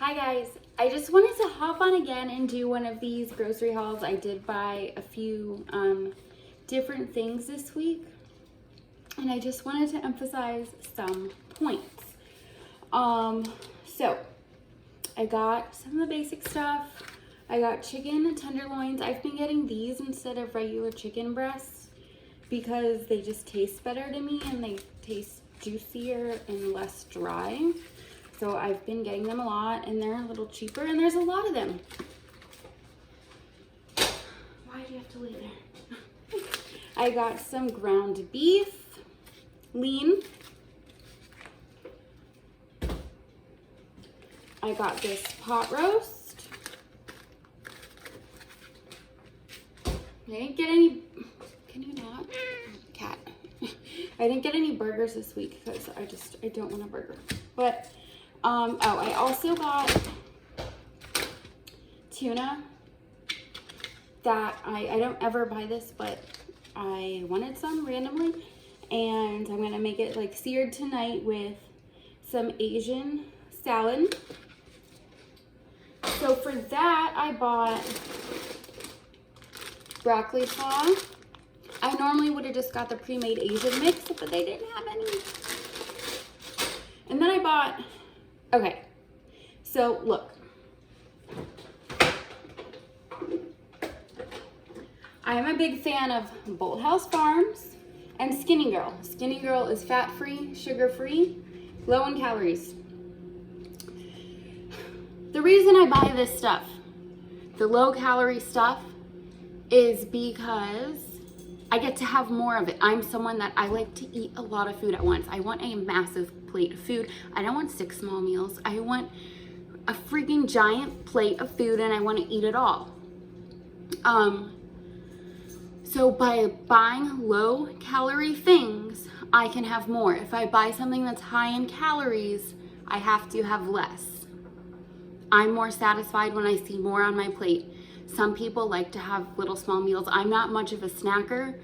Hi guys, I just wanted to hop on again and do one of these grocery hauls. I did buy a few different things this week, and I just wanted to emphasize some points. So I got some of the basic stuff. I got chicken tenderloins. I've been getting these instead of regular chicken breasts because they just taste better to me and they taste juicier and less dry. So I've been getting them a lot and they're a little cheaper and there's a lot of them. Why do you have to lay there? I got some ground beef, lean. I got this pot roast. I didn't get any, can you not? Cat. I didn't get any burgers this week because I don't want a burger. But I also got tuna that I don't ever buy this, but I wanted some randomly, and I'm gonna make it like seared tonight with some Asian salad. So for that, I bought broccoli slaw. I normally would have just got the pre-made Asian mix, but they didn't have any. And then I bought, okay, so look. I'm a big fan of Bolthouse Farms and Skinny Girl. Skinny Girl is fat-free, sugar-free, low in calories. The reason I buy this stuff, the low-calorie stuff, is because I get to have more of it. I'm someone that I like to eat a lot of food at once. I want a massive plate of food. I don't want 6 small meals. I want a freaking giant plate of food and I want to eat it all. So by buying low calorie things, I can have more. If I buy something that's high in calories, I have to have less. I'm more satisfied when I see more on my plate. Some people like to have little small meals. I'm not much of a snacker.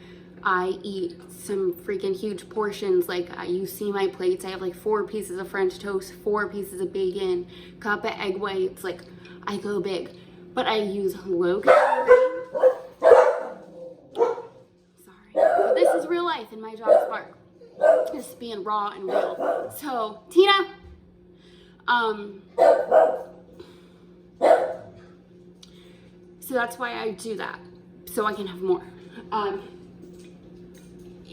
I eat some freaking huge portions. Like you see my plates, I have like 4 pieces of French toast, 4 pieces of bacon, cup of egg whites. Like I go big, but I use low calorie. Sorry, but this is real life and my dog's bark. Just being raw and real. So Tina, so that's why I do that, so I can have more.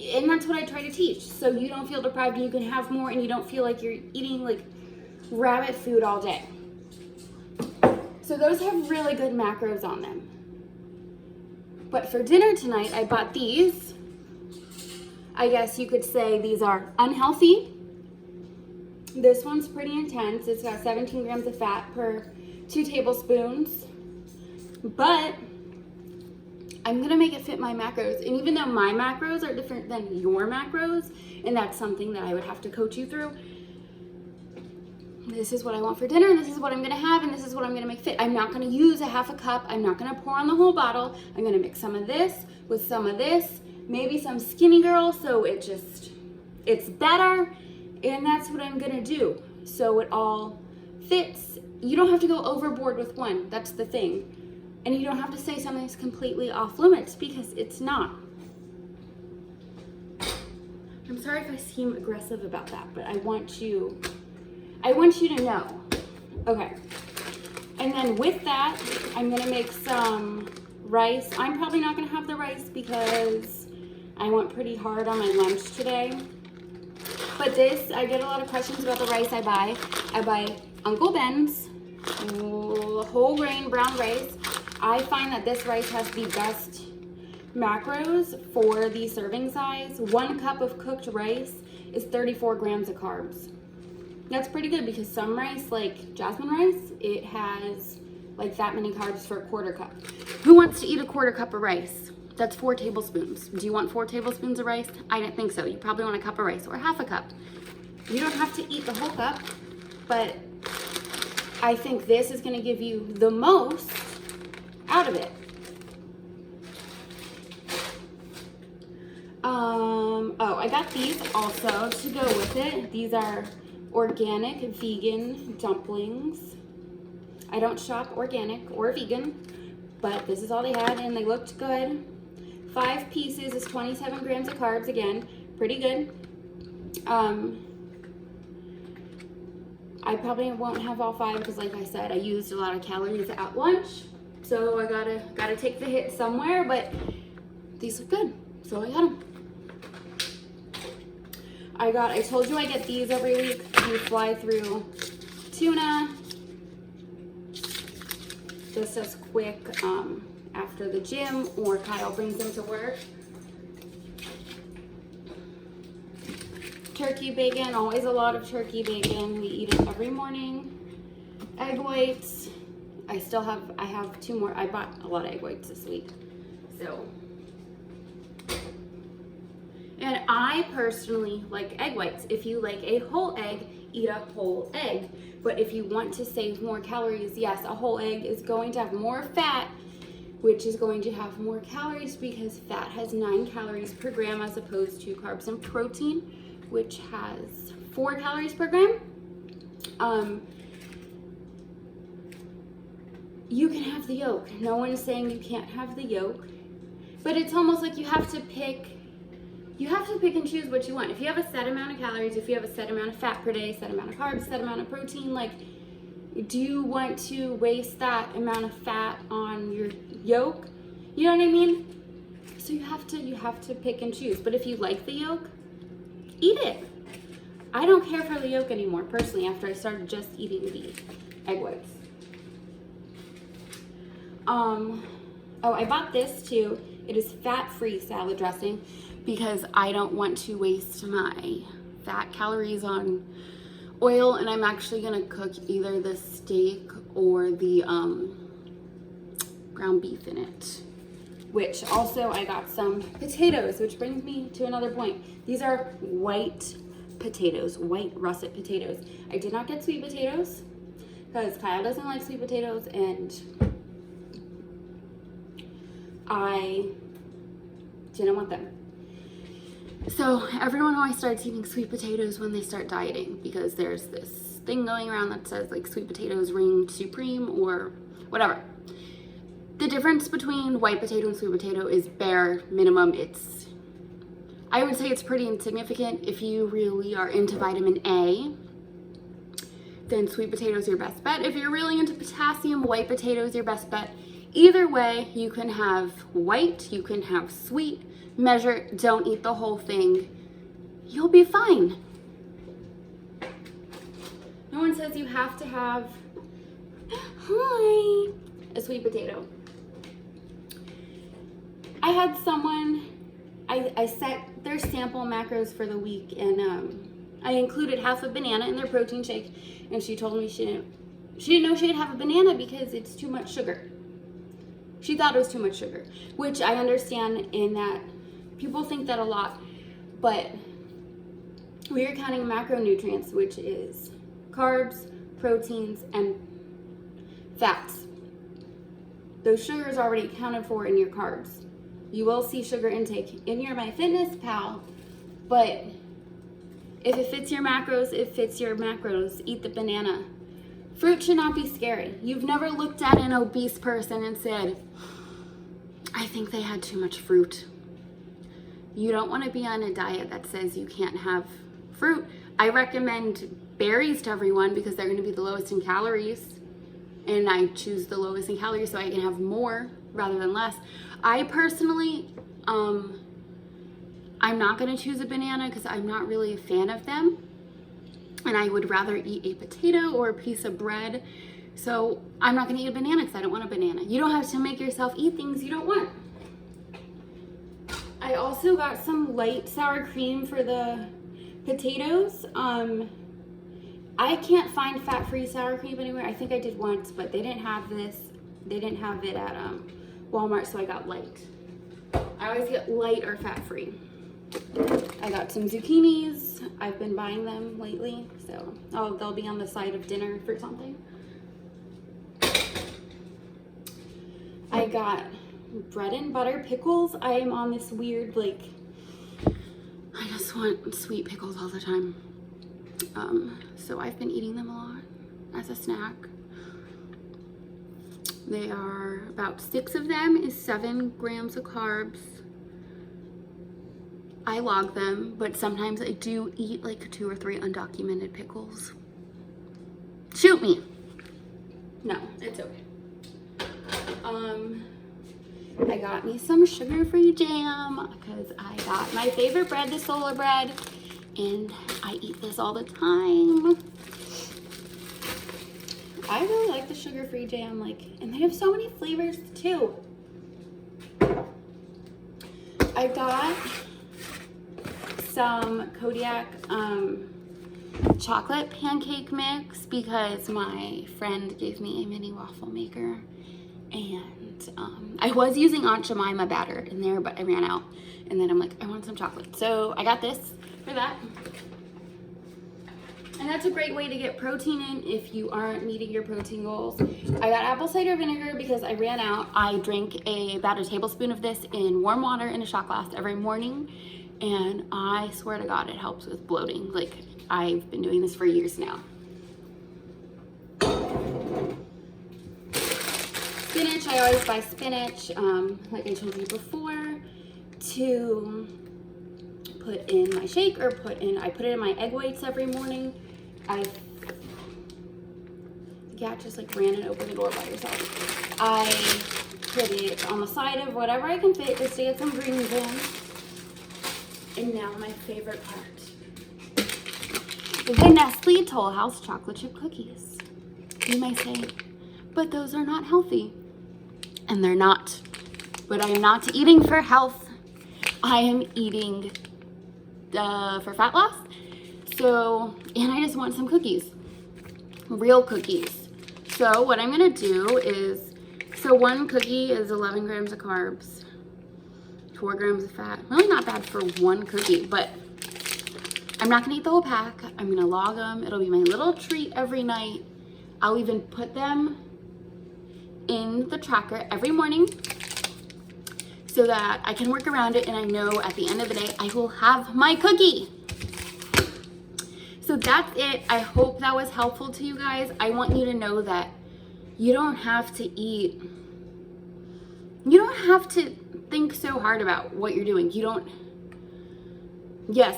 And that's what I try to teach, so you don't feel deprived and you can have more and you don't feel like you're eating like rabbit food all day. So those have really good macros on them. But for dinner tonight, I bought these. I guess you could say these are unhealthy. This one's pretty intense. It's got 17 grams of fat per 2 tablespoons. But I'm gonna make it fit my macros. And even though my macros are different than your macros, and that's something that I would have to coach you through, this is what I want for dinner, and this is what I'm gonna have, and this is what I'm gonna make fit. I'm not gonna use a half a cup. I'm not gonna pour on the whole bottle. I'm gonna mix some of this with some of this, maybe some Skinny Girl, so it's better, and that's what I'm gonna do. So it all fits. You don't have to go overboard with one, that's the thing. And you don't have to say something's completely off limits because it's not. I'm sorry if I seem aggressive about that, but I want you to know. Okay. And then with that, I'm gonna make some rice. I'm probably not gonna have the rice because I went pretty hard on my lunch today. But this, I get a lot of questions about the rice I buy. I buy Uncle Ben's whole grain brown rice. I find that this rice has the best macros for the serving size. 1 cup of cooked rice is 34 grams of carbs. That's pretty good because some rice, like jasmine rice, it has like that many carbs for a 1/4 cup. Who wants to eat a 1/4 cup of rice? That's 4 tablespoons. Do you want 4 tablespoons of rice? I didn't think so. You probably want a cup of rice or half a cup. You don't have to eat the whole cup, but I think this is gonna give you the most out of it. I got these also to go with it. These are organic vegan dumplings. I don't shop organic or vegan, but this is all they had and they looked good. 5 pieces is 27 grams of carbs, again, pretty good. I probably won't have all 5 because like I said, I used a lot of calories at lunch. So I gotta take the hit somewhere, but these look good, so I got them. I told you I get these every week. You fly through tuna, just as quick after the gym, or Kyle brings them to work. Turkey bacon, always a lot of turkey bacon. We eat it every morning. Egg whites. I have 2 more. I bought a lot of egg whites this week. So, and I personally like egg whites. If you like a whole egg, eat a whole egg. But if you want to save more calories, yes, a whole egg is going to have more fat, which is going to have more calories because fat has 9 calories per gram as opposed to carbs and protein, which has 4 calories per gram. You can have the yolk. No one is saying you can't have the yolk, but it's almost like you have to pick and choose what you want. If you have a set amount of calories, if you have a set amount of fat per day, set amount of carbs, set amount of protein, like, do you want to waste that amount of fat on your yolk? You know what I mean? So you have to pick and choose. But if you like the yolk, eat it. I don't care for the yolk anymore, personally, after I started just eating the egg whites. Oh, I bought this too. It is fat-free salad dressing because I don't want to waste my fat calories on oil, and I'm actually gonna cook either the steak or the ground beef in it. Which also I got some potatoes, which brings me to another point. These are white potatoes, white russet potatoes. I did not get sweet potatoes because Kyle doesn't like sweet potatoes and I didn't want them. So everyone always starts eating sweet potatoes when they start dieting because there's this thing going around that says like sweet potatoes reign supreme or whatever. The difference between white potato and sweet potato is bare minimum. I would say it's pretty insignificant. If you really are into vitamin A, then sweet potato is your best bet. If you're really into potassium, white potato is your best bet. Either way, you can have white, you can have sweet. Measure, don't eat the whole thing. You'll be fine. No one says you have to have, a sweet potato. I had someone, I set their sample macros for the week and I included half a banana in their protein shake, and she told me she didn't know she'd have a banana because it's too much sugar. She thought it was too much sugar, which I understand in that people think that a lot, but we are counting macronutrients, which is carbs, proteins, and fats. Those sugars are already accounted for in your carbs. You will see sugar intake in your MyFitnessPal, but if it fits your macros, it fits your macros. Eat the banana. Fruit should not be scary. You've never looked at an obese person and said, I think they had too much fruit. You don't want to be on a diet that says you can't have fruit. I recommend berries to everyone because they're going to be the lowest in calories. And I choose the lowest in calories so I can have more rather than less. I personally, I'm not going to choose a banana because I'm not really a fan of them. And I would rather eat a potato or a piece of bread. So I'm not going to eat a banana because I don't want a banana. You don't have to make yourself eat things you don't want. I also got some light sour cream for the potatoes. I can't find fat-free sour cream anywhere. I think I did once, but they didn't have this. They didn't have it at Walmart, so I got light. I always get light or fat-free. I got some zucchinis. I've been buying them lately, so they'll be on the side of dinner for something. I got bread and butter pickles. I am on this weird, like, I just want sweet pickles all the time. So I've been eating them a lot as a snack. They are about 6 of them is 7 grams of carbs. I log them, but sometimes I do eat like 2 or 3 undocumented pickles. Shoot me. No, it's okay. I got me some sugar-free jam because I got my favorite bread, the Solar Bread, and I eat this all the time. I really like the sugar-free jam, and they have so many flavors too. I got some Kodiak chocolate pancake mix because my friend gave me a mini waffle maker, and I was using Aunt Jemima batter in there, but I ran out, and then I'm like, I want some chocolate, so I got this for that. And that's a great way to get protein in if you aren't meeting your protein goals. I got apple cider vinegar because I ran out. I drink about a tablespoon of this in warm water in a shot glass every morning, and I swear to God, it helps with bloating. I've been doing this for years now. Spinach, I always buy spinach, like I told you before, to put in my shake or I put it in my egg whites every morning. The cat just ran and opened the door by herself. I put it on the side of whatever I can fit just to get some greens in. And now my favorite part. The Nestle Toll House chocolate chip cookies. You may say, but those are not healthy. And they're not. But I am not eating for health. I am eating for fat loss. So, and I just want some cookies. Real cookies. So what I'm gonna do is, one cookie is 11 grams of carbs, 4 grams of fat. Really not bad for one cookie, but I'm not gonna eat the whole pack. I'm gonna log them. It'll be my little treat every night. I'll even put them in the tracker every morning so that I can work around it, and I know at the end of the day I will have my cookie. So that's it. I hope that was helpful to you guys. I want you to know that you don't have to think so hard about what you're doing. Yes,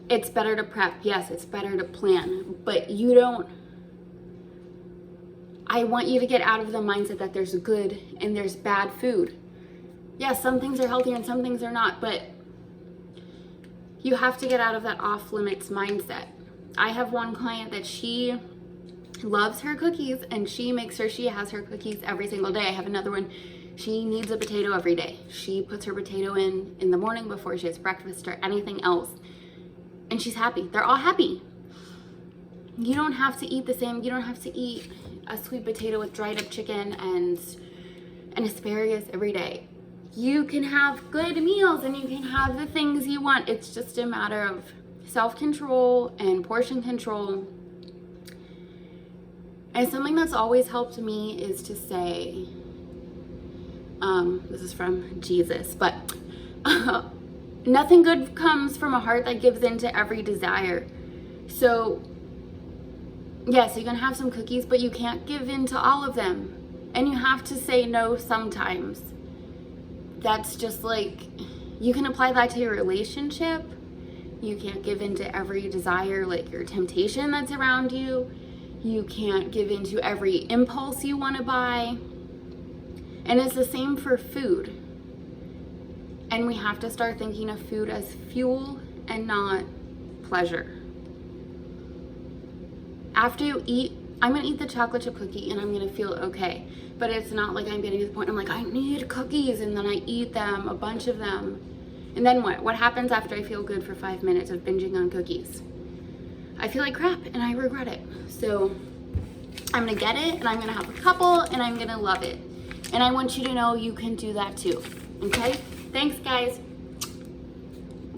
it's better to prep. Yes, it's better to plan, but I want you to get out of the mindset that there's good and there's bad food. Yes, some things are healthier and some things are not, but you have to get out of that off limits mindset. I have one client that she loves her cookies and she makes sure she has her cookies every single day. I have another one, she needs a potato every day. She puts her potato in the morning before she has breakfast or anything else, and she's happy. They're all happy. You don't have to eat the same. You don't have to eat a sweet potato with dried up chicken and asparagus every day. You can have good meals and you can have the things you want. It's just a matter of self-control and portion control. And something that's always helped me is to say, this is from Jesus, but nothing good comes from a heart that gives in to every desire. So yes, you can have some cookies, but you can't give in to all of them. And you have to say no sometimes. That's just you can apply that to your relationship. You can't give in to every desire, your temptation that's around you. You can't give in to every impulse you want to buy. And it's the same for food. And we have to start thinking of food as fuel and not pleasure. After you eat, I'm gonna eat the chocolate chip cookie and I'm gonna feel okay. But it's not like I'm getting to the point, I'm I need cookies, and then I eat them, a bunch of them. And then what? What happens after I feel good for 5 minutes of binging on cookies? I feel like crap and I regret it. So I'm gonna get it and I'm gonna have a couple and I'm gonna love it. And I want you to know you can do that too, okay? Thanks guys.